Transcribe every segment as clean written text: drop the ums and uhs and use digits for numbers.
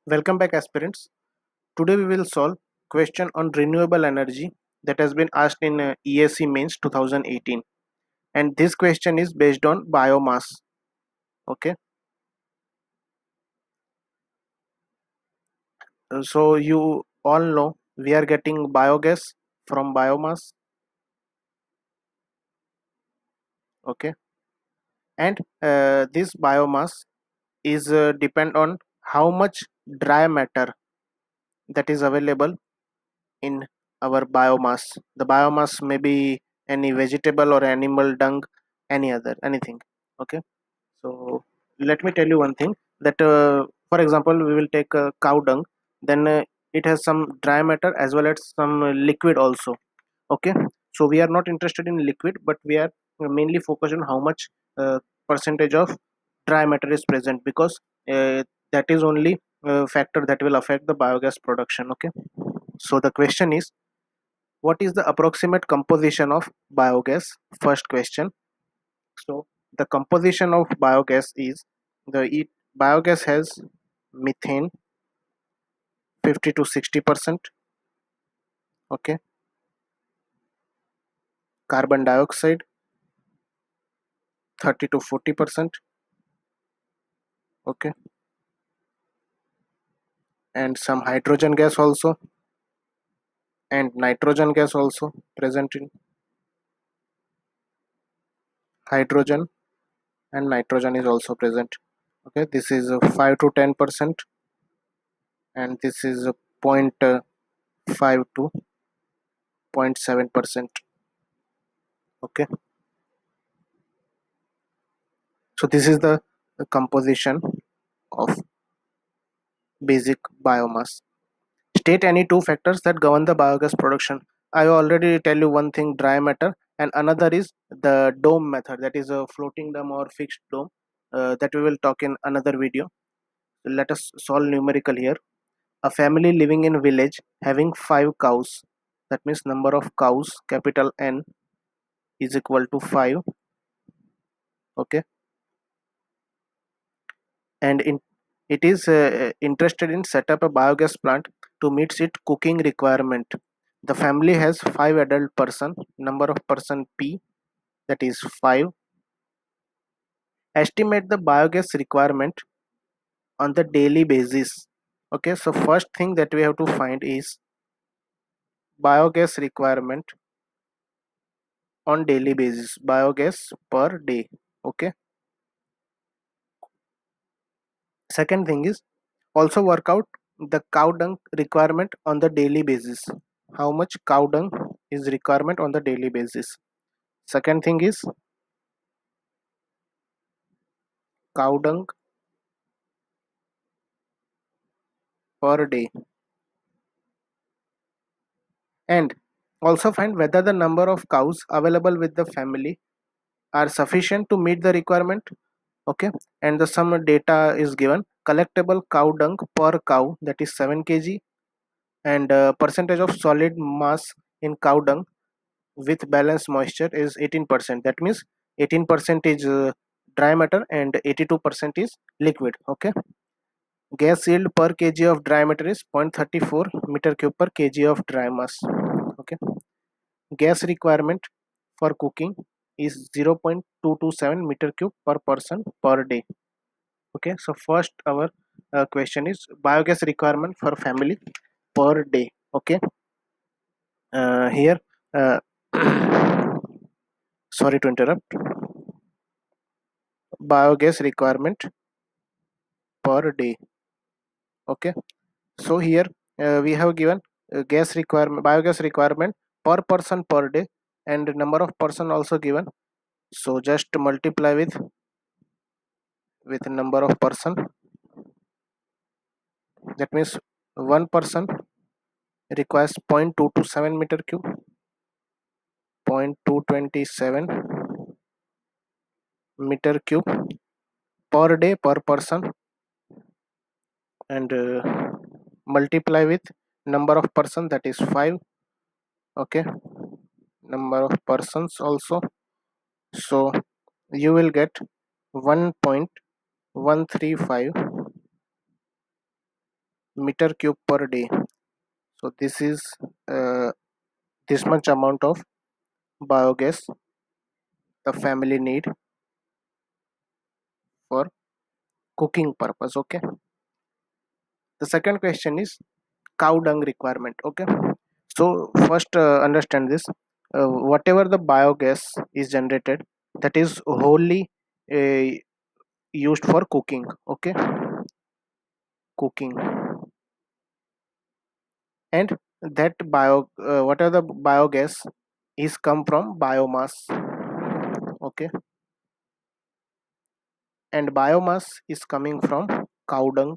Welcome back, aspirants. Today we will solve question on renewable energy that has been asked in ESC Mains 2018, and this question is based on biomass. Okay, so you all know we are getting biogas from biomass. Okay, and this biomass is depend on how much dry matter that is available in our biomass. The biomass may be any vegetable or animal dung, any other anything. Okay, so let me tell you one thing that for example we will take cow dung, then it has some dry matter as well as some liquid also. Okay, so we are not interested in liquid, but we are mainly focused on how much percentage of dry matter is present, because that is only factor that will affect the biogas production. Okay, so the question is, what is the approximate composition of biogas? First question. So the composition of biogas is biogas has methane 50 to 60%, okay, carbon dioxide 30 to 40%, okay, and some hydrogen gas also, and nitrogen gas also present in hydrogen, and nitrogen is also present. Okay, this is 5 to 10%, and this is a 0.5 to 0.7%. Okay, so this is the composition of basic biomass. State any two factors that govern the biogas production. I already tell you one thing, dry matter, and another is the dome method, that is a floating dome or fixed dome, that we will talk in another video. Let us solve numerical here. A family living in village having 5 cows, that means number of cows capital N is equal to 5. Okay, and it is interested in set up a biogas plant to meet its cooking requirement. The family has 5 adult person, number of person P, that is 5. Estimate the biogas requirement on the daily basis. Okay, so first thing that we have to find is biogas requirement on daily basis, biogas per day. Okay, second thing is also work out the cow dung requirement on the daily basis. How much cow dung is requirement on the daily basis? Second thing is cow dung per day, and also find whether the number of cows available with the family are sufficient to meet the requirement. Okay, and the some data is given. Collectible cow dung per cow, that is 7 kg, and percentage of solid mass in cow dung with balanced moisture is 18%. That means 18% is dry matter and 82% is liquid. Okay, gas yield per kg of dry matter is 0.34 meter cube per kg of dry mass. Okay, gas requirement for cooking is 0.227 meter cube per person per day. Okay, so first our question is biogas requirement for family per day. Okay, here uh, sorry to interrupt. Biogas requirement per day. Okay, so here we have given gas requirement, biogas requirement per person per day, and number of person also given. So just multiply with number of person. That means one person requires 0.227 meter cube, 0.227 meter cube per day per person, and multiply with number of person, that is 5. Okay, number of persons also, so you will get 1.135 meter cube per day. So this is uh, this much amount of biogas the family need for cooking purpose. Okay, the second question is cow dung requirement. Okay, so first understand this, whatever the biogas is generated, that is wholly uh, used for cooking. Okay, cooking. And that whatever the biogas is come from biomass. Okay, and biomass is coming from cow dung.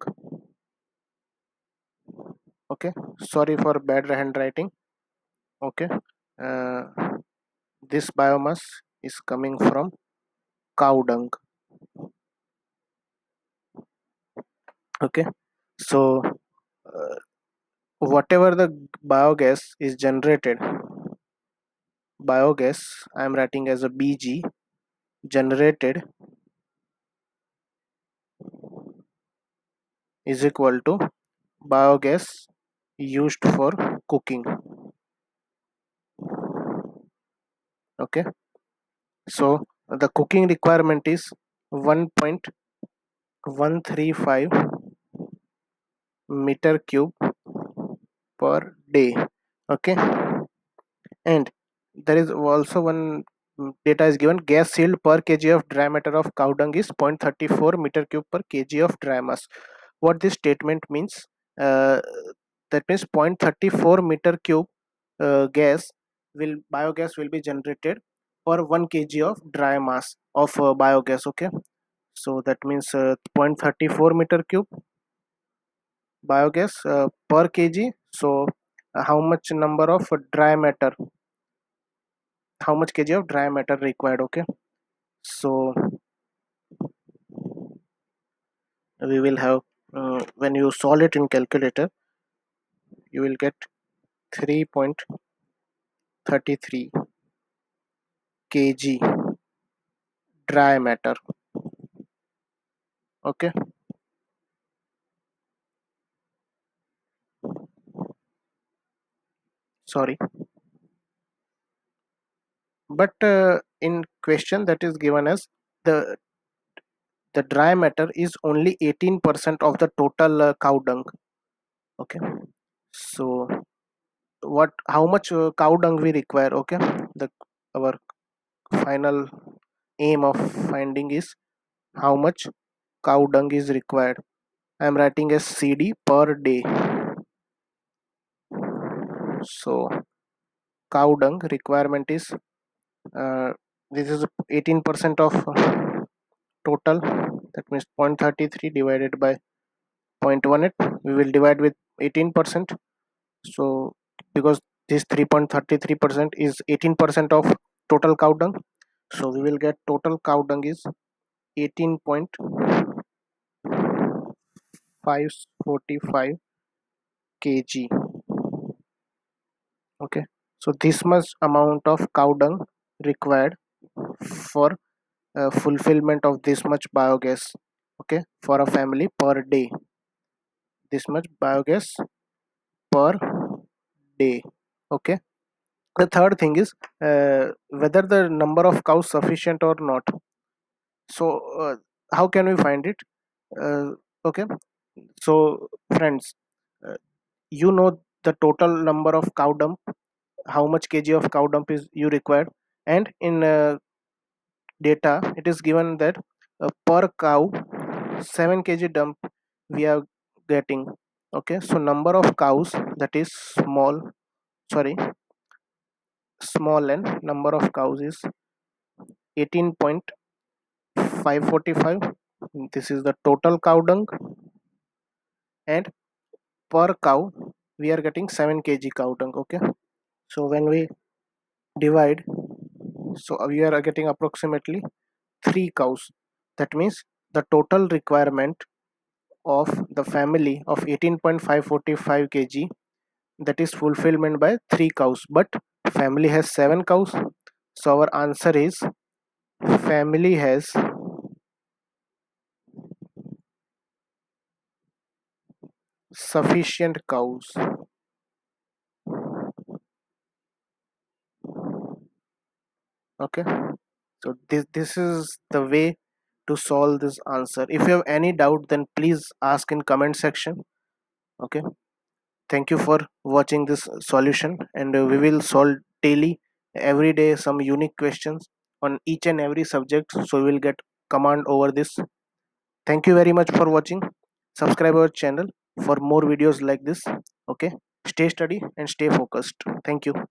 Okay, sorry for bad handwriting. Okay, uh, this biomass is coming from cow dung. Okay, so uh, whatever the biogas is generated, biogas I am writing as a bg, generated, is equal to biogas used for cooking. Okay, so the cooking requirement is 1.135 meter cube per day. Okay, and there is also one data is given, gas yield per kg of dry matter of cow dung is 0.34 meter cube per kg of dry mass. What this statement means, uh, that means 0.34 meter cube biogas will be generated for 1 kg of dry mass of biogas. Okay, so that means 0.34 meter cube biogas per kg. So how much number of dry matter, how much kg of dry matter required. Okay, so we will have, when you solve it in calculator, you will get 3.33 kg dry matter. Okay, sorry, but in question that is given as the dry matter is only 18% of the total cow dung. Okay, so what, how much cow dung we require. Okay, the our final aim of finding is how much cow dung is required. I am writing as cd per day. So cow dung requirement is, this is 18% of total, that means 0.33 divided by 0.18, we will divide with 18%. So because this 3.33% is 18% of total cow dung, so we will get total cow dung is 18.545 kg. Okay, so this much amount of cow dung required for fulfillment of this much biogas. Okay, for a family per day, this much biogas per day. Okay, the third thing is whether the number of cows sufficient or not. So how can we find it? Okay, so friends, uh, you know the total number of cow dump, how much kg of cow dump is you required, and in data it is given that per cow 7 kg dump we are getting. Okay, so number of cows, that is small and number of cows is 18.545. This is the total cow dung, and per cow we are getting 7 kg cow dung. Okay, so when we divide, so we are getting approximately 3 cows. That means the total requirement of the family of 18.545 kg, that is fulfillment by 3 cows, but family has 7 cows. So our answer is family has sufficient cows. Okay, so this is the way to solve this answer. If you have any doubt, then please ask in comment section. Okay, thank you for watching this solution, and we will solve daily, every day, some unique questions on each and every subject, so we will get command over this. Thank you very much for watching. Subscribe our channel for more videos like this. Okay, stay study and stay focused. Thank you.